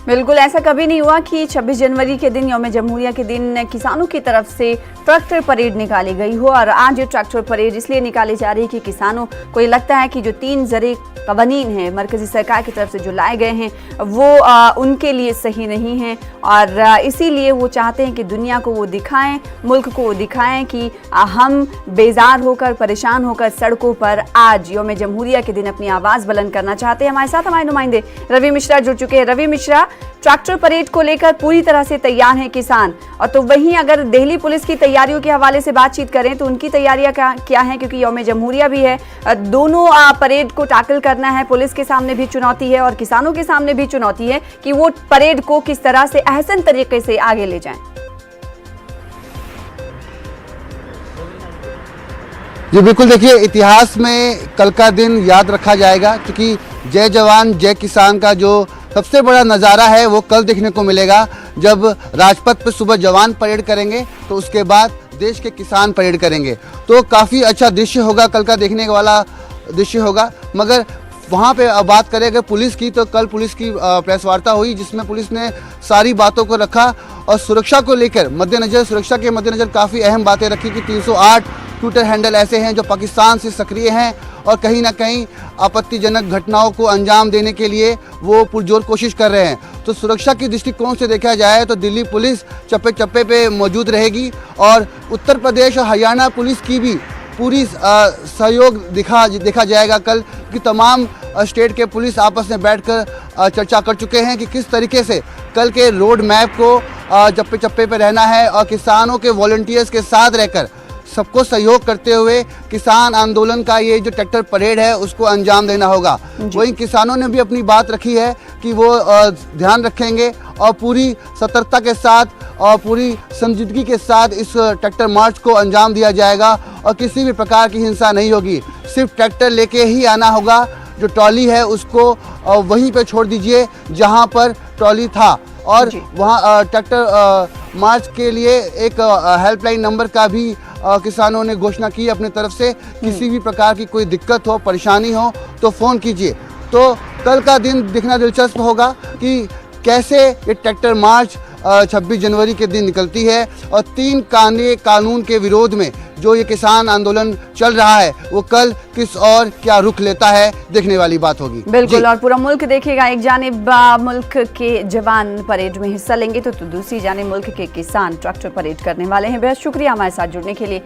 बिल्कुल ऐसा कभी नहीं हुआ कि 26 जनवरी के दिन यौम जमहूरिया के दिन किसानों की तरफ से ट्रैक्टर परेड निकाली गई हो। और आज ये ट्रैक्टर परेड इसलिए निकाली जा रही है कि किसानों को ये लगता है कि जो 3 ज़रूरी कवानीन हैं मरकज़ी सरकार की तरफ से जो लाए गए हैं वो उनके लिए सही नहीं हैं, और इसीलिए वो चाहते हैं कि दुनिया को वो दिखाएं, मुल्क को वो दिखाएं कि हम बेजार होकर, परेशान होकर सड़कों पर आज यौम जमहूरिया के दिन अपनी आवाज़ बुलंद करना चाहते हैं। हमारे साथ हमारे नुमाइंदे रवि मिश्रा जुड़ चुके हैं। रवि मिश्रा, ट्रैक्टर परेड को लेकर पूरी तरह से तैयार हैं किसान, और तो वहीं अगर दिल्ली पुलिस की तैयारियों के हवाले से बातचीत करें तो उनकी तैयारियां क्या हैं, क्योंकि यौम जमहूरिया भी है, दोनों परेड को टैकल करना है। पुलिस के सामने भी चुनौती है और किसानों के सामने भी चुनौती है कि वो परेड को किस तरह से अहसन तरीके से आगे ले जाएं। जी बिल्कुल, देखिए इतिहास में कल का दिन याद रखा जाएगा, क्योंकि जय जवान जय किसान का जो सबसे बड़ा नज़ारा है वो कल देखने को मिलेगा। जब राजपथ पर सुबह जवान परेड करेंगे तो उसके बाद देश के किसान परेड करेंगे, तो काफ़ी अच्छा दृश्य होगा, कल का देखने वाला दृश्य होगा। मगर वहाँ पे बात करें अगर पुलिस की, तो कल पुलिस की प्रेस वार्ता हुई जिसमें पुलिस ने सारी बातों को रखा और सुरक्षा को लेकर मद्देनज़र, सुरक्षा के मद्देनज़र काफ़ी अहम बातें रखी कि 308 ट्विटर हैंडल ऐसे हैं जो पाकिस्तान से सक्रिय हैं और कहीं ना कहीं आपत्तिजनक घटनाओं को अंजाम देने के लिए वो पुरजोर कोशिश कर रहे हैं। तो सुरक्षा की दृष्टिकोण से देखा जाए तो दिल्ली पुलिस चप्पे चप्पे पे मौजूद रहेगी और उत्तर प्रदेश और हरियाणा पुलिस की भी पूरी सहयोग देखा जाएगा कल, कि तमाम स्टेट के पुलिस आपस में बैठकर चर्चा कर चुके हैं कि किस तरीके से कल के रोड मैप को चप्पे चप्पे पे रहना है और किसानों के वॉलंटियर्स के साथ रहकर सबको सहयोग करते हुए किसान आंदोलन का ये जो ट्रैक्टर परेड है उसको अंजाम देना होगा। वहीं किसानों ने भी अपनी बात रखी है कि वो ध्यान रखेंगे और पूरी सतर्कता के साथ और पूरी संजीदगी के साथ इस ट्रैक्टर मार्च को अंजाम दिया जाएगा और किसी भी प्रकार की हिंसा नहीं होगी। सिर्फ ट्रैक्टर लेके ही आना होगा, जो ट्रॉली है उसको वहीं पे छोड़ दीजिए जहां पर ट्रॉली था, और वहां ट्रैक्टर मार्च के लिए एक हेल्पलाइन नंबर का भी किसानों ने घोषणा की अपनी तरफ से। किसी भी प्रकार की कोई दिक्कत हो, परेशानी हो तो फ़ोन कीजिए। तो कल का दिन देखना दिलचस्प होगा कि कैसे ये ट्रैक्टर मार्च 26 जनवरी के दिन निकलती है और 3 कानून के विरोध में जो ये किसान आंदोलन चल रहा है वो कल किस और क्या रुख लेता है, देखने वाली बात होगी। बिल्कुल, और पूरा मुल्क देखेगा। एक जानिब मुल्क के जवान परेड में हिस्सा लेंगे तो दूसरी जानिब मुल्क के किसान ट्रैक्टर परेड करने वाले हैं। बेहद शुक्रिया हमारे साथ जुड़ने के लिए।